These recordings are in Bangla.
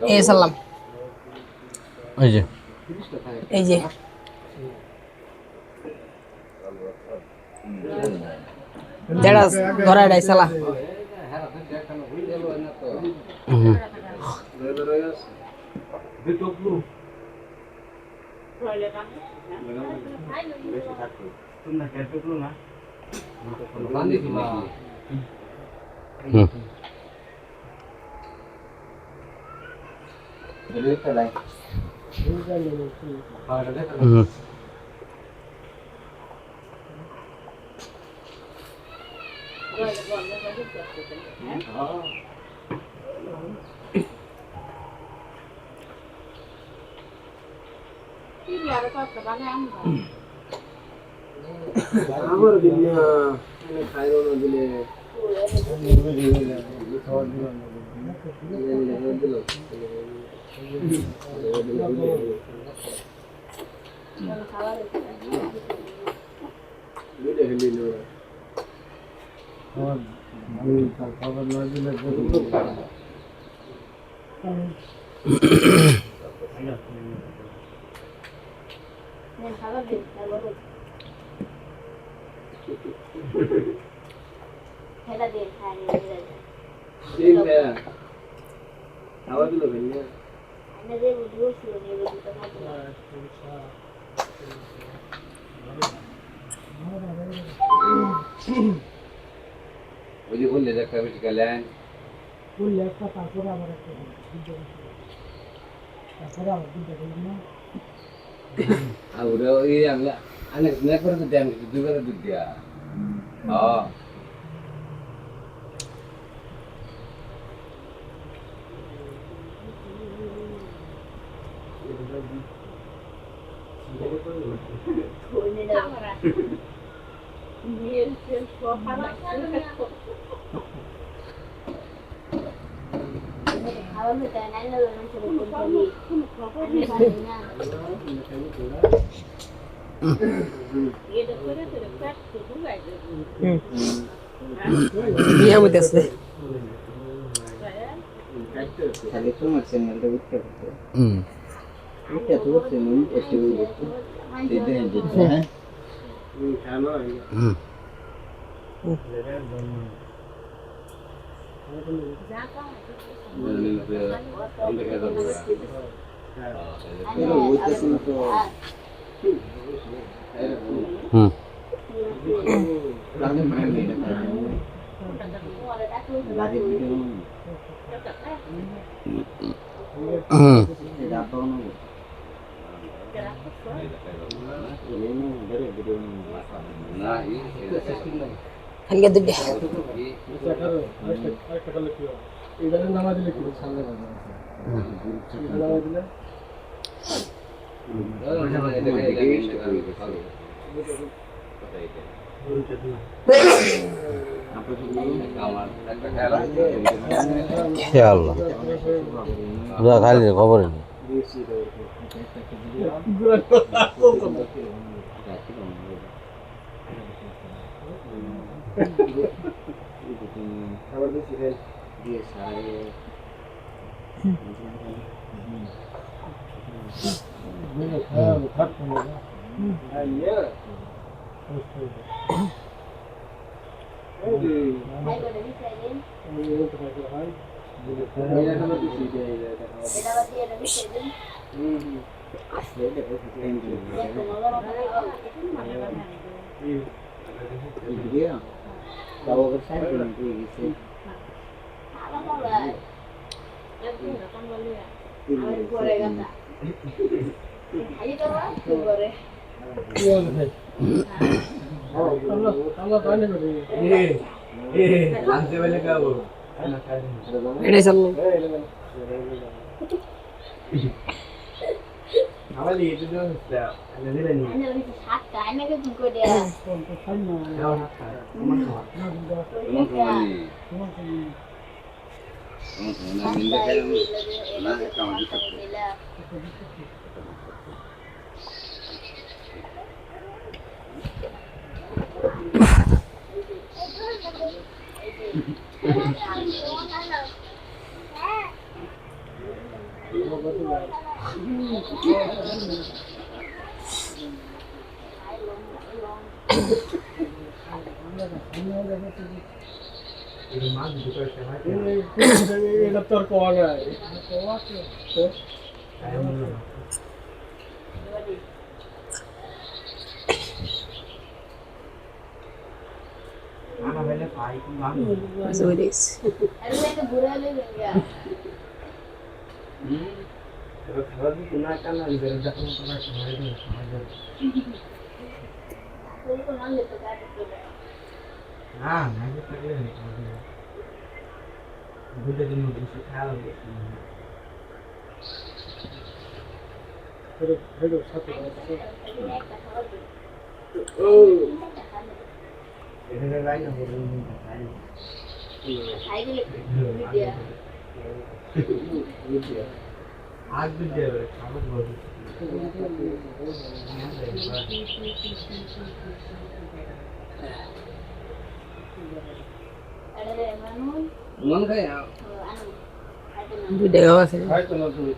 এই সালাম এই যে এই যে দেড়া ধরা ডাই সালা আমার দিন খাইরো না দিলে খাবার না দিলে हेला दे खाने ठीक है खावा दिलो भैया मैंने दे वीडियो शुरू नहीं वो तो ना ওই যে বললে একটা বেশি গেলেন বললে একটা তারপরে আবার একটা তারপরে আবার দুটো দিন না আর ওই আমি অনেক না করে তো দেন দুইবার দুধ দিয়া হ্যাঁ खोलने लगा मेल से खाना खावा में तो नहीं लगा ना चलो ये तो पूरे तेरे पेट को हुआ বিয়া হইতেছে খালি তোমার চ্যানেলটা উঠতে করতে এটা তো চ্যানেল একটু দিতে দিতে হ্যাঁ খানো হ্যাঁ দুটো এখানে নামা দিলে কি সামনে নামা দিলে খেয়াল না খালি খবর নেই খাবার বেশি খাই দিয়ে সারাই এটাই সালাম আমার লিখে দিও না আমি দিলে নি मैंने अभी साथ का है मैं तुमको दे रहा এটা তোর কোয়া যায় মন খায় দুইটা গাও আছে হয়তো না তুমি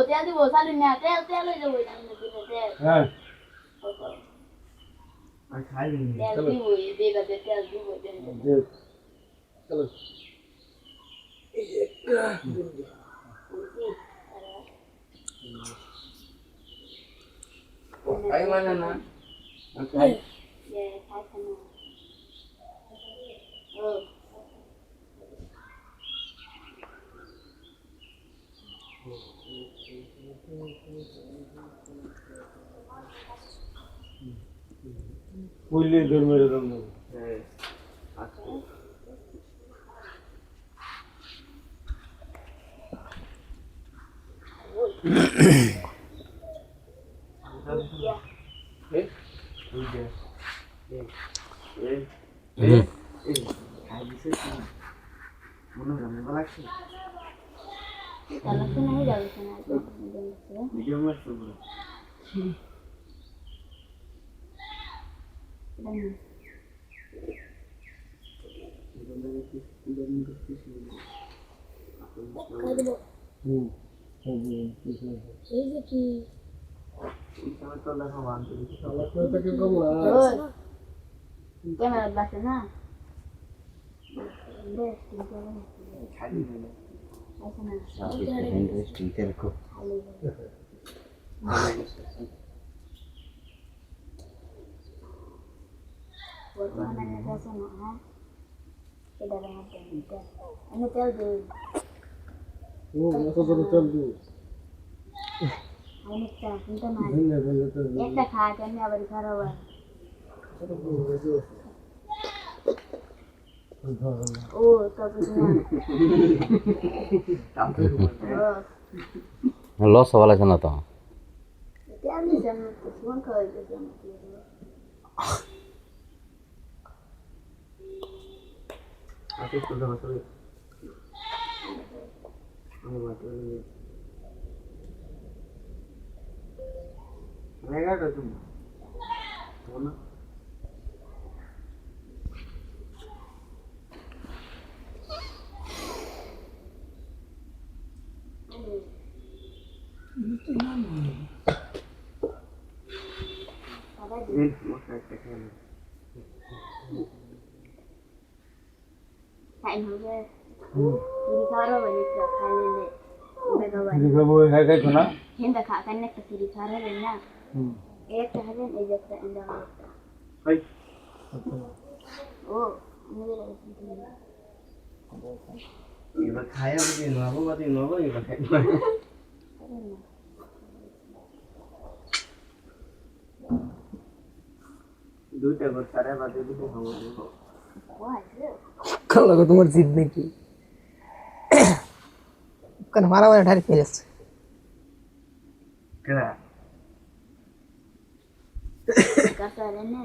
তেল দিব চালু না তেল তেল হয়ে যাবো তেল তেল দিব বেগাতে তেল দিব খাই মানে না পুইলে ধর্মের রঙ তাহলে না যাবে না মিডিয়াম মাছ তো ক্যামেরা বাসে না ইন্টারেস্টিং তেলকো একটা খাওয়া কেন আবার খারাপ হয় ও তারপর লস হওয়া লাগছে না তো আমি জানি ফোন করে আজকে তো দাও তো আমি বাতো মেগাটা তুমি বলো টাইম হবে পুরি খাওয়ার হবে খাইলে देखो भाई দিদি বাবু হ্যাঁ খাইছো না हिंदा खा करने का सीरी खा रहे हैं ना হুম एक हरे एक जगह इंदा होता খাই ओ मुझे लगा এবার খায়া বুঝি নবো বাদি নবো এবার খাই দুইটা করে সারা বাদে দিতে খাবো वो है কাল তোমার জিদ নাকি কেন মারা মারা ঢারি ফেলে যাচ্ছে কেডা करता रहने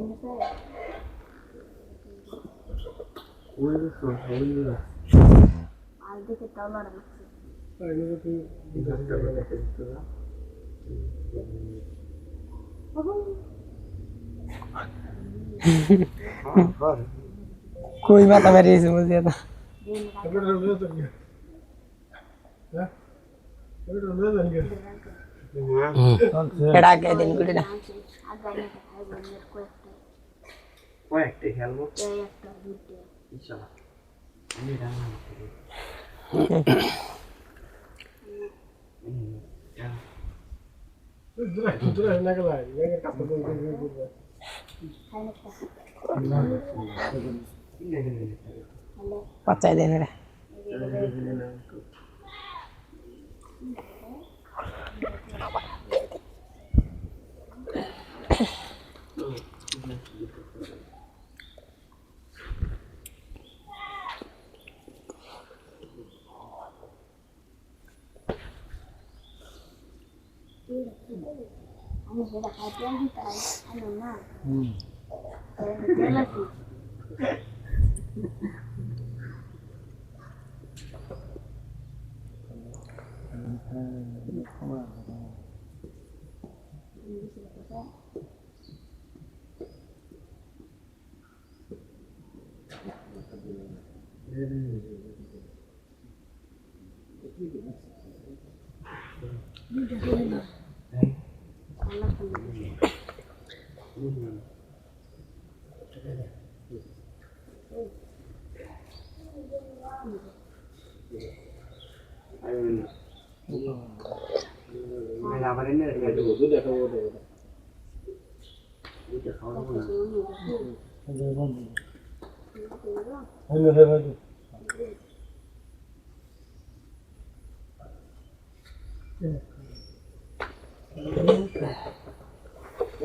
ওই তো ওই आज देखे तौला रहा कोई माता मेरी इसे मुझे आता এগুলো রোজে তো কি হ্যাঁ এগুলো রোজে তো কি एड़ा के दिन गुड़ी ना आगे नहीं खाए बोलने को কয়েকটা খেলবো एक तो दूध ইনশাআল্লাহ আমি রান্না করব দুরা না গেল এর কাছে বলতে खाने का पचाई देने रे Anu sudah kajian kita, anu mah. Jelas sih.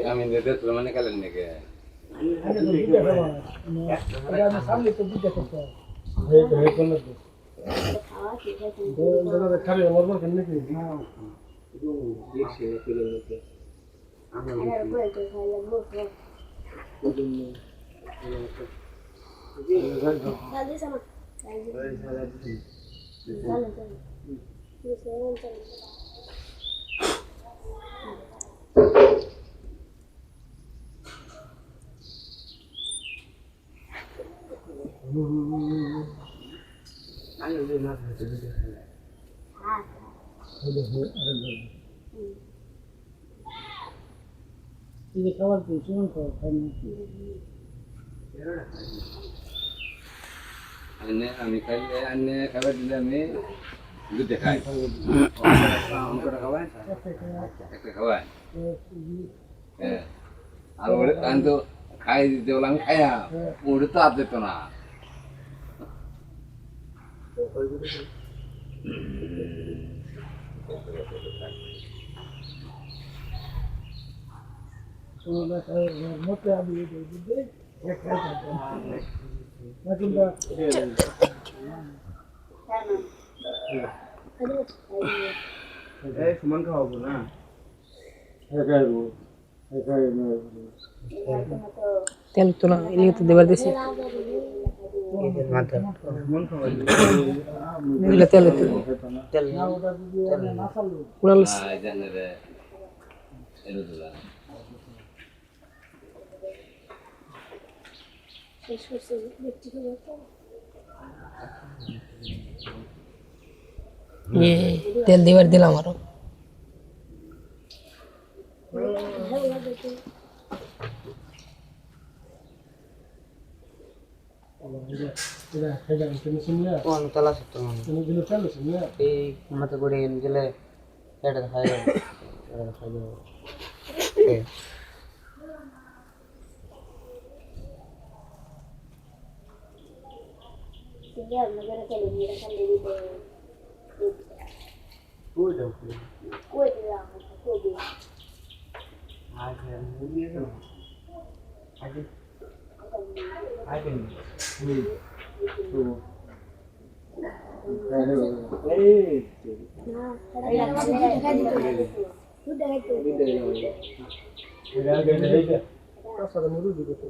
আমি নিতে তোর মানে কালেন নাকি সামনে তো দিতে করতে হে কোন না खावा के है দাদা খালি আমার কেন নাকি ana rubuta to sai ya go to Dale sama. Dale. ఇది కవర్ చేసి ఉంటా আমি খাইলে আনে খাবার দিলে আমি দুধে খাই অঙ্কটা খাওয়াই একটা খাওয়াই হ্যাঁ আর ওরে আমি তো খাই দিতে বলে আমি খাইয়া ওরে তো আর দিত না মোটে আমি দিতে এক খাই নাকিন্দা এই সুমন খাওয়াবো না খাইবো খাইবো তেল তো না এলিয়ে তো দেবার দিছি সুমন খাওয়াবো এগুলা তেল তেল কুড়াল জানে রে এলো দিলা তেল দেবার দিলাম আরো এটা হেডা তুমি শুনলে কোন তলা সত্য তুমি দিলে চালু শুনলে এই মতে করে গেলে এটা খাই যাবে এটা খাই যাবে Sige, magana kayo ni ra kan dili ko. ওই দাও Ko lang ko bi. আগে মুড়িয়ে দাও আগে আগে এই তাছাড়া মুরু দিবে তো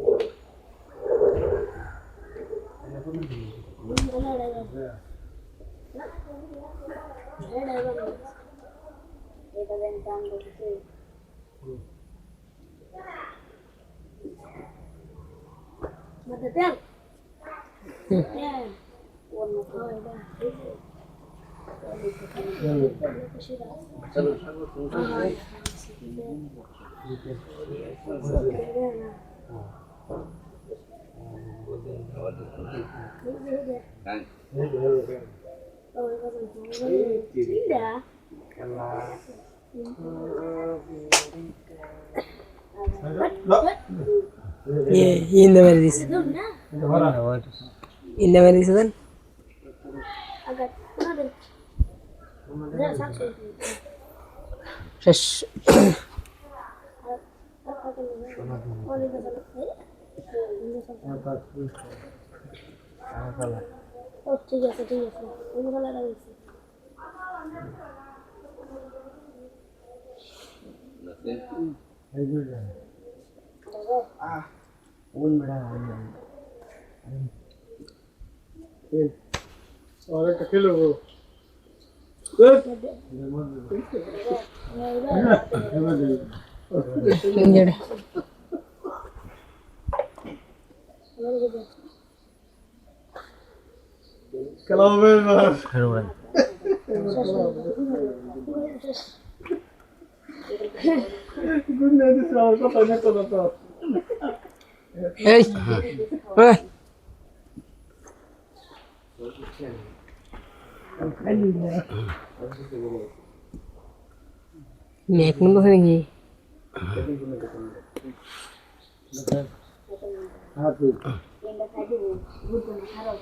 Tidak. இந்த மாதிரி dish இந்த மாதிரி dish தான் Agak. Ada. Ada saksi. fresh Oh, ঠিক আছে ঠিক আছে কোন কালার আছে কোন বড়া আর একটা খেলো গো இங்கட খেলা হবে না গুন্ডা দিছ কথা না কথা এই ওই নেক মন ধরে কি হাত yang dah tadi bukan harap